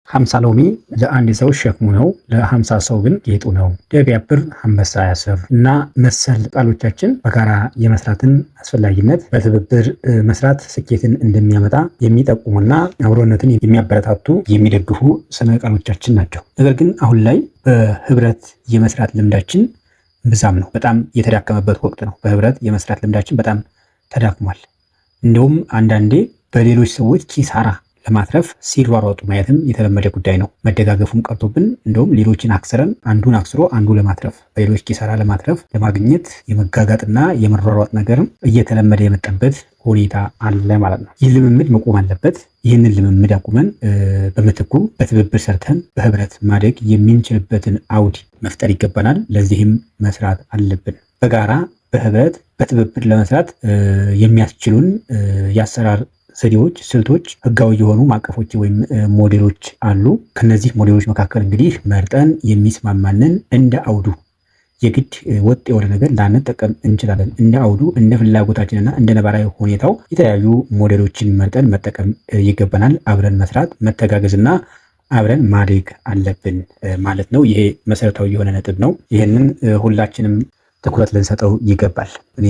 50 ሎሚ ለአንድ ሰው ሸክሙ ነው፣ ለ50 ሰው ግን ጌጡ ነው። ደብ ያብር አንበሳ ያስር እና መሰል ቃሎቻችን በጋራ የመስራትን አስፈላጊነት፣ በትብብር መስራት ስኬትን እንደሚያመጣ የሚጠቁሙና አብሮነትን የሚያበረታቱ የሚደግፉ ስነ ቃሎቻችን ናቸው። ነገር ግን አሁን ላይ በህብረት የመስራት ልምዳችን ብዛም ነው። በጣም የተዳከመበት ወቅት ነው። በህብረት የመስራት ልምዳችን በጣም ተዳክሟል። እንደውም አንዳንዴ በሌሎች ሰዎች ኪሳራ ለማትረፍ ሲሯሯጡ ማየትም የተለመደ ጉዳይ ነው። መደጋገፉም ቀርቶብን እንደውም ሌሎችን አክስረን አንዱን አክስሮ አንዱ ለማትረፍ በሌሎች ኪሳራ ለማትረፍ ለማግኘት የመጋጋጥና የመሯሯጥ ነገርም እየተለመደ የመጣበት ሁኔታ አለ ማለት ነው። ይህ ልምምድ መቆም አለበት። ይህንን ልምምድ አቁመን በምትኩ በትብብር ሰርተን በህብረት ማደግ የምንችልበትን አውድ መፍጠር ይገባናል። ለዚህም መስራት አለብን። በጋራ በህብረት በትብብር ለመስራት የሚያስችሉን የአሰራር ዘዴዎች፣ ስልቶች፣ ህጋዊ የሆኑ ማዕቀፎች ወይም ሞዴሎች አሉ። ከነዚህ ሞዴሎች መካከል እንግዲህ መርጠን የሚስማማንን እንደ አውዱ የግድ ወጥ የሆነ ነገር ላንጠቀም እንችላለን። እንደ አውዱ እንደ ፍላጎታችንና እንደ ነባራዊ ሁኔታው የተለያዩ ሞዴሎችን መርጠን መጠቀም ይገባናል። አብረን መስራት፣ መተጋገዝና አብረን ማደግ አለብን ማለት ነው። ይሄ መሰረታዊ የሆነ ነጥብ ነው። ይህንን ሁላችንም ትኩረት ልንሰጠው ይገባል። እኔ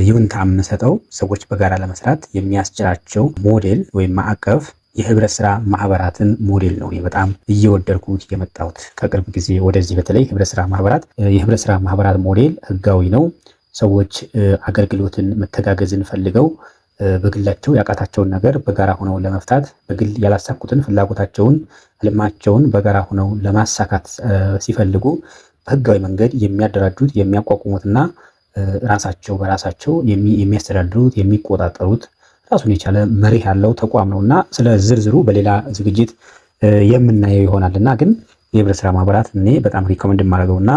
ይሁንታ የምሰጠው ሰዎች በጋራ ለመስራት የሚያስችላቸው ሞዴል ወይም ማዕቀፍ የህብረት ስራ ማህበራትን ሞዴል ነው። በጣም እየወደድኩት የመጣሁት ከቅርብ ጊዜ ወደዚህ በተለይ የህብረት ስራ ማህበራት ሞዴል ህጋዊ ነው። ሰዎች አገልግሎትን መተጋገዝን ፈልገው በግላቸው ያቃታቸውን ነገር በጋራ ሆነው ለመፍታት፣ በግል ያላሳኩትን ፍላጎታቸውን፣ ህልማቸውን በጋራ ሆነው ለማሳካት ሲፈልጉ በህጋዊ መንገድ የሚያደራጁት የሚያቋቁሙትና ራሳቸው በራሳቸው የሚያስተዳድሩት የሚቆጣጠሩት ራሱን የቻለ መርህ ያለው ተቋም ነውና ስለ ዝርዝሩ በሌላ ዝግጅት የምናየው ይሆናልና ግን የህብረት ስራ ማህበራት እኔ በጣም ሪኮመንድ የማደርገውና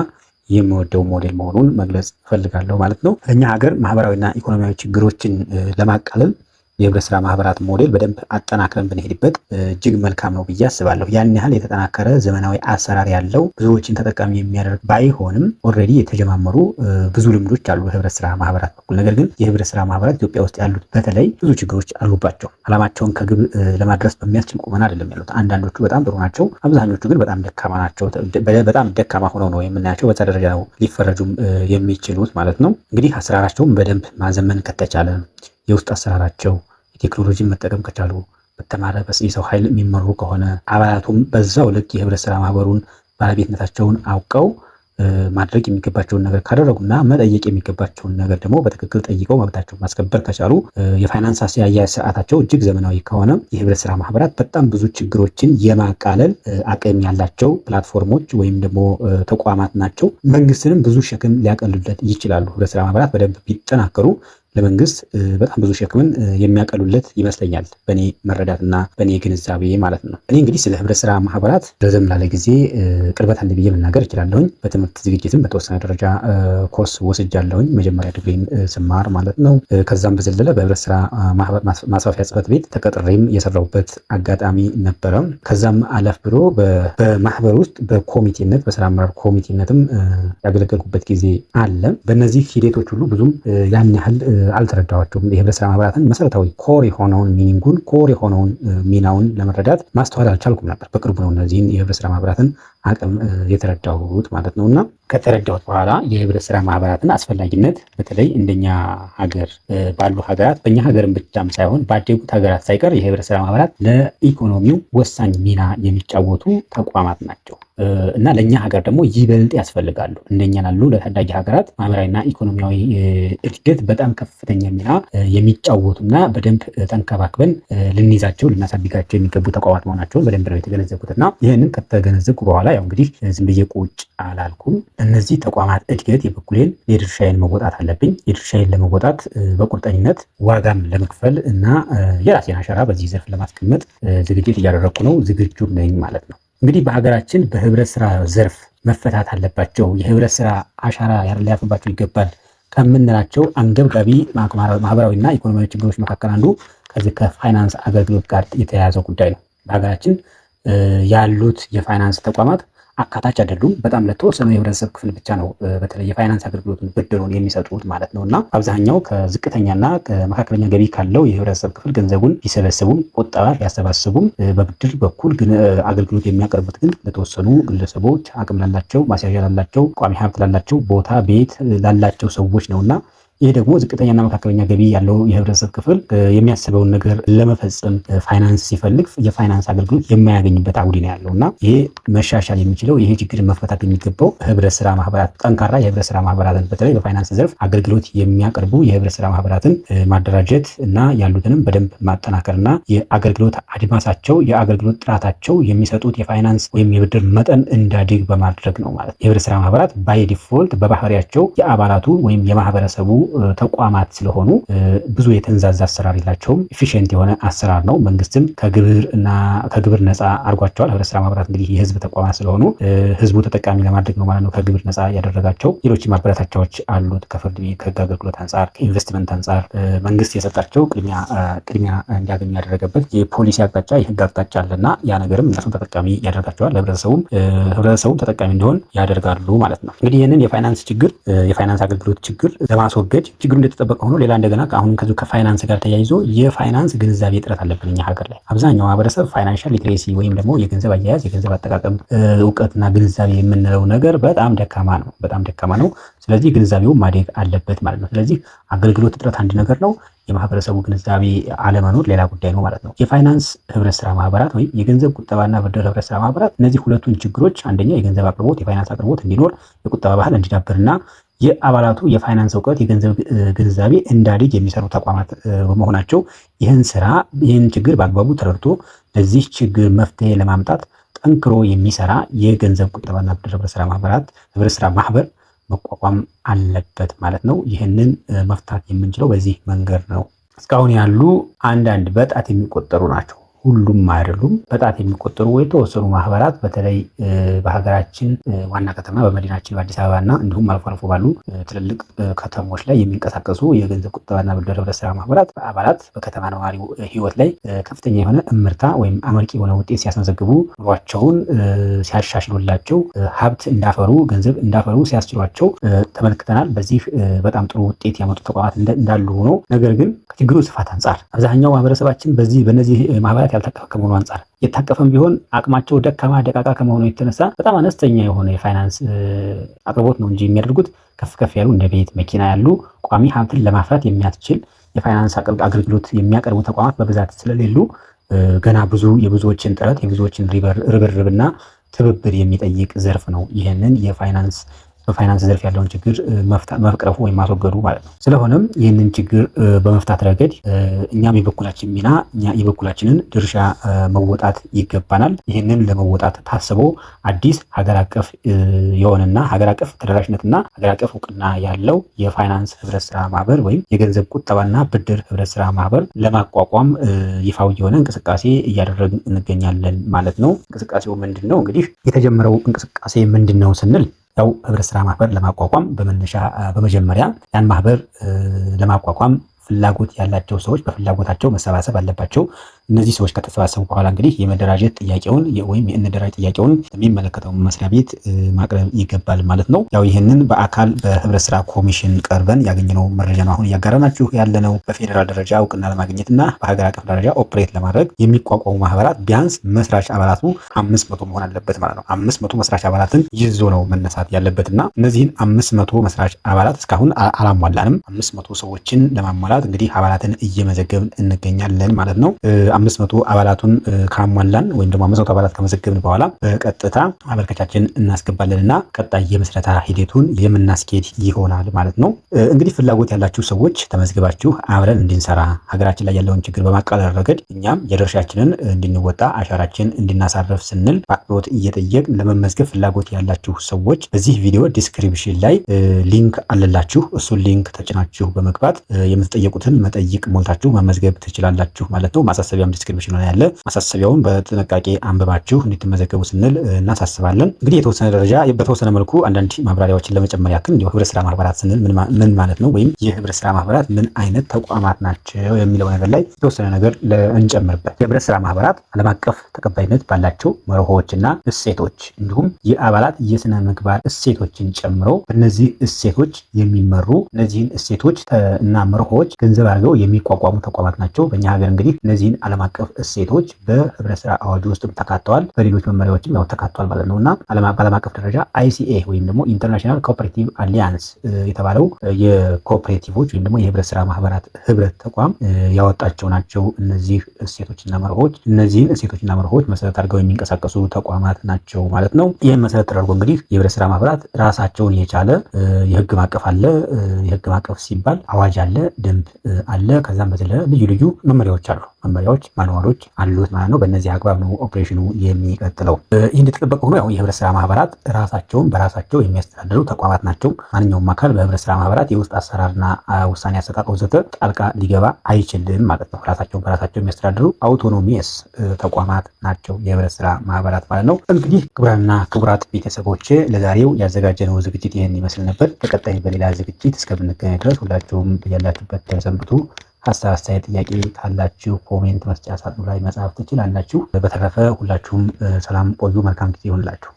የምወደው ሞዴል መሆኑን መግለጽ እፈልጋለሁ ማለት ነው። ለእኛ ሀገር ማህበራዊና ኢኮኖሚያዊ ችግሮችን ለማቃለል የህብረት ስራ ማህበራት ሞዴል በደንብ አጠናክረን ብንሄድበት እጅግ መልካም ነው ብዬ አስባለሁ። ያን ያህል የተጠናከረ ዘመናዊ አሰራር ያለው ብዙዎችን ተጠቃሚ የሚያደርግ ባይሆንም ኦልሬዲ የተጀማመሩ ብዙ ልምዶች አሉ በህብረት ስራ ማህበራት በኩል። ነገር ግን የህብረት ስራ ማህበራት ኢትዮጵያ ውስጥ ያሉት በተለይ ብዙ ችግሮች አሉባቸው። ዓላማቸውን ከግብ ለማድረስ በሚያስችል ቁመና አይደለም ያሉት። አንዳንዶቹ በጣም ጥሩ ናቸው፣ አብዛኞቹ ግን በጣም ደካማ ናቸው። በጣም ደካማ ሆነው ነው የምናያቸው። በዛ ደረጃ ነው ሊፈረጁም የሚችሉት ማለት ነው። እንግዲህ አሰራራቸውን በደንብ ማዘመን ከተቻለ የውስጥ አሰራራቸው የቴክኖሎጂን መጠቀም ከቻሉ በተማረ የሰው ኃይል የሚመሩ ከሆነ አባላቱም በዛው ልክ የህብረት ስራ ማህበሩን ባለቤትነታቸውን አውቀው ማድረግ የሚገባቸውን ነገር ካደረጉና መጠየቅ የሚገባቸውን ነገር ደግሞ በትክክል ጠይቀው መብታቸውን ማስከበር ከቻሉ የፋይናንስ አያያዝ ስርዓታቸው እጅግ ዘመናዊ ከሆነ የህብረት ስራ ማህበራት በጣም ብዙ ችግሮችን የማቃለል አቅም ያላቸው ፕላትፎርሞች ወይም ደግሞ ተቋማት ናቸው። መንግስትንም ብዙ ሸክም ሊያቀሉለት ይችላሉ። ህብረት ስራ ማህበራት በደንብ ቢጠናከሩ ለመንግስት በጣም ብዙ ሸክምን የሚያቀሉለት ይመስለኛል፣ በእኔ መረዳትና በእኔ ግንዛቤ ማለት ነው። እኔ እንግዲህ ስለ ህብረት ስራ ማህበራት ረዘም ላለ ጊዜ ቅርበት አለ ብዬ መናገር እችላለሁኝ። በትምህርት ዝግጅትም በተወሰነ ደረጃ ኮርስ ወስጃለሁኝ፣ መጀመሪያ ዲግሪን ስማር ማለት ነው። ከዛም በዘለለ በህብረት ስራ ማስፋፊያ ጽህፈት ቤት ተቀጥሬም የሰራሁበት አጋጣሚ ነበረ። ከዛም አለፍ ብሎ በማህበር ውስጥ በኮሚቴነት በስራ አመራር ኮሚቴነትም ያገለገልኩበት ጊዜ አለ። በእነዚህ ሂደቶች ሁሉ ብዙም ያን ያህል አልተረዳኋቸውም። የህብረት ስራ ማህበራትን መሰረታዊ ኮር የሆነውን ሚኒንጉን ኮር የሆነውን ሚናውን ለመረዳት ማስተዋል አልቻልኩም ነበር። በቅርቡ ነው እነዚህን የህብረት ስራ ማህበራትን አቅም የተረዳሁት ማለት ነው። እና ከተረዳሁት በኋላ የህብረት ስራ ማህበራትን አስፈላጊነት በተለይ እንደኛ ሀገር ባሉ ሀገራት በእኛ ሀገርም ብቻም ሳይሆን ባደጉት ሀገራት ሳይቀር የህብረት ስራ ማህበራት ለኢኮኖሚው ወሳኝ ሚና የሚጫወቱ ተቋማት ናቸው እና ለእኛ ሀገር ደግሞ ይበልጥ ያስፈልጋሉ። እንደኛ ላሉ ለታዳጊ ሀገራት ማህበራዊና ኢኮኖሚያዊ እድገት በጣም ከፍተኛ ሚና የሚጫወቱና በደንብ ተንከባክበን ልንይዛቸው ልናሳድጋቸው የሚገቡ ተቋማት መሆናቸውን በደንብ ነው የተገነዘብኩትና ይህንን ከተገነዘብኩ በኋላ ያው እንግዲህ ዝም ብዬ ቁጭ አላልኩም። እነዚህ ተቋማት እድገት የበኩሌን የድርሻዬን መወጣት አለብኝ። የድርሻዬን ለመወጣት በቁርጠኝነት ዋጋም ለመክፈል እና የራሴን አሻራ በዚህ ዘርፍ ለማስቀመጥ ዝግጅት እያደረግኩ ነው፣ ዝግጁ ነኝ ማለት ነው። እንግዲህ በሀገራችን በህብረት ስራ ዘርፍ መፈታት አለባቸው፣ የህብረት ስራ አሻራ ሊያርፍባቸው ይገባል ከምንላቸው አንገብጋቢ ማህበራዊና ኢኮኖሚያዊ ችግሮች መካከል አንዱ ከዚህ ከፋይናንስ አገልግሎት ጋር የተያያዘው ጉዳይ ነው። በሀገራችን ያሉት የፋይናንስ ተቋማት አካታች አይደሉም። በጣም ለተወሰኑ የህብረተሰብ ክፍል ብቻ ነው በተለይ የፋይናንስ አገልግሎቱን ብድሩን የሚሰጡት ማለት ነው። እና አብዛኛው ከዝቅተኛና ከመካከለኛ ገቢ ካለው የህብረተሰብ ክፍል ገንዘቡን ቢሰበስቡም ቁጠባ ቢያሰባስቡም በብድር በኩል ግን አገልግሎት የሚያቀርቡት ግን ለተወሰኑ ግለሰቦች፣ አቅም ላላቸው፣ ማስያዣ ላላቸው፣ ቋሚ ሀብት ላላቸው፣ ቦታ ቤት ላላቸው ሰዎች ነውና ይህ ደግሞ ዝቅተኛና መካከለኛ ገቢ ያለው የህብረተሰብ ክፍል የሚያስበውን ነገር ለመፈጸም ፋይናንስ ሲፈልግ የፋይናንስ አገልግሎት የማያገኝበት አውዲ ነው ያለው እና ይሄ መሻሻል የሚችለው ይሄ ችግር መፈታት የሚገባው ህብረት ስራ ማህበራት ጠንካራ የህብረት ስራ ማህበራትን በተለይ በፋይናንስ ዘርፍ አገልግሎት የሚያቀርቡ የህብረት ስራ ማህበራትን ማደራጀት እና ያሉትንም በደንብ ማጠናከርና የአገልግሎት አድማሳቸው የአገልግሎት ጥራታቸው የሚሰጡት የፋይናንስ ወይም የብድር መጠን እንዳድግ በማድረግ ነው ማለት። የህብረት ስራ ማህበራት ባይ ዲፎልት በባህሪያቸው የአባላቱ ወይም የማህበረሰቡ ተቋማት ስለሆኑ ብዙ የተንዛዛ አሰራር የላቸውም። ኤፊሽንት የሆነ አሰራር ነው። መንግስትም ከግብር ነፃ አድርጓቸዋል። ህብረት ስራ ማህበራት እንግዲህ የህዝብ ተቋማት ስለሆኑ ህዝቡ ተጠቃሚ ለማድረግ ነው ማለት ነው ከግብር ነፃ ያደረጋቸው። ሌሎች ማበረታቻዎች አሉት። ከፍርድ ቤት ከህግ አገልግሎት አንጻር ከኢንቨስትመንት አንጻር መንግስት የሰጣቸው ቅድሚያ እንዲያገኙ ያደረገበት የፖሊሲ አቅጣጫ የህግ አቅጣጫ አለና ያ ነገርም እነሱም ተጠቃሚ ያደርጋቸዋል። ህብረተሰቡም ተጠቃሚ እንዲሆን ያደርጋሉ ማለት ነው። እንግዲህ ይህንን የፋይናንስ ችግር የፋይናንስ አገልግሎት ችግር ለማስወገድ ችግሩ እንደተጠበቀ ሆኖ ሌላ እንደገና አሁን ከፋይናንስ ጋር ተያይዞ የፋይናንስ ግንዛቤ እጥረት አለብን እኛ ሀገር ላይ። አብዛኛው ማህበረሰብ ፋይናንሻል ሊትሬሲ ወይም ደግሞ የገንዘብ አያያዝ የገንዘብ አጠቃቀም እውቀትና ግንዛቤ የምንለው ነገር በጣም ደካማ ነው። ስለዚህ ግንዛቤው ማደግ አለበት ማለት ነው። ስለዚህ አገልግሎት እጥረት አንድ ነገር ነው። የማህበረሰቡ ግንዛቤ አለመኖር ሌላ ጉዳይ ነው ማለት ነው። የፋይናንስ ህብረት ስራ ማህበራት ወይም የገንዘብ ቁጠባና ብድር ህብረት ስራ ማህበራት እነዚህ ሁለቱን ችግሮች አንደኛ የገንዘብ አቅርቦት የፋይናንስ አቅርቦት እንዲኖር የቁጠባ ባህል እንዲዳብርና የአባላቱ የፋይናንስ እውቀት የገንዘብ ግንዛቤ እንዳድግ የሚሰሩ ተቋማት በመሆናቸው ይህን ችግር በአግባቡ ተረድቶ ለዚህ ችግር መፍትሄ ለማምጣት ጠንክሮ የሚሰራ የገንዘብ ቁጠባና ብድር ህብረት ስራ ማህበር መቋቋም አለበት ማለት ነው። ይህንን መፍታት የምንችለው በዚህ መንገድ ነው። እስካሁን ያሉ አንዳንድ በጣት የሚቆጠሩ ናቸው። ሁሉም አይደሉም። በጣት የሚቆጠሩ የተወሰኑ ማህበራት በተለይ በሀገራችን ዋና ከተማ በመዲናችን በአዲስ አበባ እና እንዲሁም አልፎ አልፎ ባሉ ትልልቅ ከተሞች ላይ የሚንቀሳቀሱ የገንዘብ ቁጠባና ብድር ህብረት ስራ ማህበራት በአባላት በከተማ ነዋሪው ህይወት ላይ ከፍተኛ የሆነ እምርታ ወይም አመርቂ የሆነ ውጤት ሲያስመዘግቡ ኑሯቸውን ሲያሻሽሉላቸው ሀብት እንዳፈሩ ገንዘብ እንዳፈሩ ሲያስችሏቸው ተመልክተናል። በዚህ በጣም ጥሩ ውጤት ያመጡ ተቋማት እንዳሉ ሆኖ ነገር ግን ከችግሩ ስፋት አንጻር አብዛኛው ማህበረሰባችን በእነዚህ ማህበራት ያልታቀፈ ከመሆኑ አንጻር የታቀፈም ቢሆን አቅማቸው ደካማ ደቃቃ ከመሆኑ የተነሳ በጣም አነስተኛ የሆነ የፋይናንስ አቅርቦት ነው እንጂ የሚያደርጉት ከፍ ያሉ እንደ ቤት መኪና ያሉ ቋሚ ሀብትን ለማፍራት የሚያስችል የፋይናንስ አገልግሎት የሚያቀርቡ ተቋማት በብዛት ስለሌሉ ገና የብዙዎችን ጥረት የብዙዎችን ርብርብና ትብብር የሚጠይቅ ዘርፍ ነው። ይህንን በፋይናንስ ዘርፍ ያለውን ችግር መቅረፉ ወይም ማስወገዱ ማለት ነው። ስለሆነም ይህንን ችግር በመፍታት ረገድ እኛም የበኩላችንን ድርሻ መወጣት ይገባናል። ይህንን ለመወጣት ታስቦ አዲስ ሀገር አቀፍ የሆነና ሀገር አቀፍ ተደራሽነትና ሀገር አቀፍ እውቅና ያለው የፋይናንስ ህብረት ስራ ማህበር ወይም የገንዘብ ቁጠባና ብድር ህብረት ስራ ማህበር ለማቋቋም ይፋዊ የሆነ እንቅስቃሴ እያደረግን እንገኛለን ማለት ነው። እንቅስቃሴው ምንድን ነው? እንግዲህ የተጀመረው እንቅስቃሴ ምንድን ነው ስንል ያው ህብረት ስራ ማህበር ለማቋቋም በመጀመሪያ ያን ማህበር ለማቋቋም ፍላጎት ያላቸው ሰዎች በፍላጎታቸው መሰባሰብ አለባቸው። እነዚህ ሰዎች ከተሰባሰቡ በኋላ እንግዲህ የመደራጀት ጥያቄውን ወይም የእንደራጅ ጥያቄውን የሚመለከተው መስሪያ ቤት ማቅረብ ይገባል ማለት ነው። ያው ይህንን በአካል በህብረት ስራ ኮሚሽን ቀርበን ያገኘነው መረጃ ነው አሁን እያጋራናችሁ ያለነው። በፌዴራል ደረጃ እውቅና ለማግኘት እና በሀገር አቀፍ ደረጃ ኦፕሬት ለማድረግ የሚቋቋሙ ማህበራት ቢያንስ መስራች አባላቱ 500 መሆን አለበት ማለት ነው። 500 መስራች አባላትን ይዞ ነው መነሳት ያለበትና እነዚህን 500 መስራች አባላት እስካሁን አላሟላንም። 500 ሰዎችን ለማሟላት እንግዲህ አባላትን እየመዘገብን እንገኛለን ማለት ነው። 500 አባላቱን ካሟላን ወይም ደግሞ 500 አባላት ከመዘገብን በኋላ በቀጥታ ማመልከቻችን እናስገባለንና ቀጣይ የምስረታ ሂደቱን የምናስኬድ ይሆናል ማለት ነው። እንግዲህ ፍላጎት ያላችሁ ሰዎች ተመዝግባችሁ አብረን እንድንሰራ ሀገራችን ላይ ያለውን ችግር በማቃለል ረገድ እኛም የድርሻችንን እንድንወጣ አሻራችን እንድናሳርፍ ስንል በአክብሮት እየጠየቅን ለመመዝገብ ፍላጎት ያላችሁ ሰዎች በዚህ ቪዲዮ ዲስክሪፕሽን ላይ ሊንክ አለላችሁ። እሱን ሊንክ ተጭናችሁ በመግባት የምትጠየቁትን መጠይቅ ሞልታችሁ መመዝገብ ትችላላችሁ ማለት ነው። ማሳሰቢያ ቴሌግራም ዲስክሪፕሽን ላይ ያለ ማሳሰቢያውን በጥንቃቄ አንብባችሁ እንድትመዘገቡ ስንል እናሳስባለን። እንግዲህ የተወሰነ ደረጃ በተወሰነ መልኩ አንዳንድ ማብራሪያዎችን ለመጨመር ያክል እንዲሁ ህብረት ስራ ማህበራት ስንል ምን ማለት ነው ወይም የህብረት ስራ ማህበራት ምን አይነት ተቋማት ናቸው የሚለው ነገር ላይ የተወሰነ ነገር እንጨምርበት። የህብረት ስራ ማህበራት ዓለም አቀፍ ተቀባይነት ባላቸው መርሆችና እሴቶች እንዲሁም የአባላት የስነ ምግባር እሴቶችን ጨምሮ በእነዚህ እሴቶች የሚመሩ እነዚህን እሴቶች እና መርሆች ገንዘብ አድርገው የሚቋቋሙ ተቋማት ናቸው። በእኛ ሀገር እንግዲህ እነዚህን ዓለም አቀፍ እሴቶች በህብረት ስራ አዋጅ ውስጥም ተካተዋል፣ በሌሎች መመሪያዎችም ያው ተካተዋል ማለት ነው እና በዓለም አቀፍ ደረጃ አይሲኤ ወይም ደግሞ ኢንተርናሽናል ኮኦፐሬቲቭ አሊያንስ የተባለው የኮኦፐሬቲቮች ወይም ደግሞ የህብረት ስራ ማህበራት ህብረት ተቋም ያወጣቸው ናቸው። እነዚህ እሴቶችና መርሆች እነዚህን እሴቶችና መርሆች መሰረት አድርገው የሚንቀሳቀሱ ተቋማት ናቸው ማለት ነው። ይህን መሰረት ተደርጎ እንግዲህ የህብረት ስራ ማህበራት ራሳቸውን የቻለ የህግ ማዕቀፍ አለ። የህግ ማዕቀፍ ሲባል አዋጅ አለ፣ ደንብ አለ። ከዛም በተለየ ልዩ ልዩ መመሪያዎች አሉ። መመሪያዎች ማንዋሎች አሉት ማለት ነው። በእነዚህ አግባብ ነው ኦፕሬሽኑ የሚቀጥለው። ይህ እንደተጠበቀ ሆኖ ያው የህብረት ስራ ማህበራት ራሳቸውን በራሳቸው የሚያስተዳድሩ ተቋማት ናቸው። ማንኛውም አካል በህብረት ስራ ማህበራት የውስጥ አሰራርና ውሳኔ አሰጣጥ ወዘተ ጣልቃ ሊገባ አይችልም ማለት ነው። ራሳቸውን በራሳቸው የሚያስተዳድሩ አውቶኖሚየስ ተቋማት ናቸው የህብረት ስራ ማህበራት ማለት ነው። እንግዲህ ክቡራንና ክቡራት ቤተሰቦች ለዛሬው ያዘጋጀነው ዝግጅት ይህን ይመስል ነበር። በቀጣይ በሌላ ዝግጅት እስከምንገናኝ ድረስ ሁላችሁም ያላችሁበት ተሰንብቱ። ሀሳብ፣ አስተያየት፣ ጥያቄ ካላችሁ ኮሜንት መስጫ ሳጥኑ ላይ መጻፍ ትችላላችሁ። በተረፈ ሁላችሁም ሰላም ቆዩ። መልካም ጊዜ ይሆንላችሁ።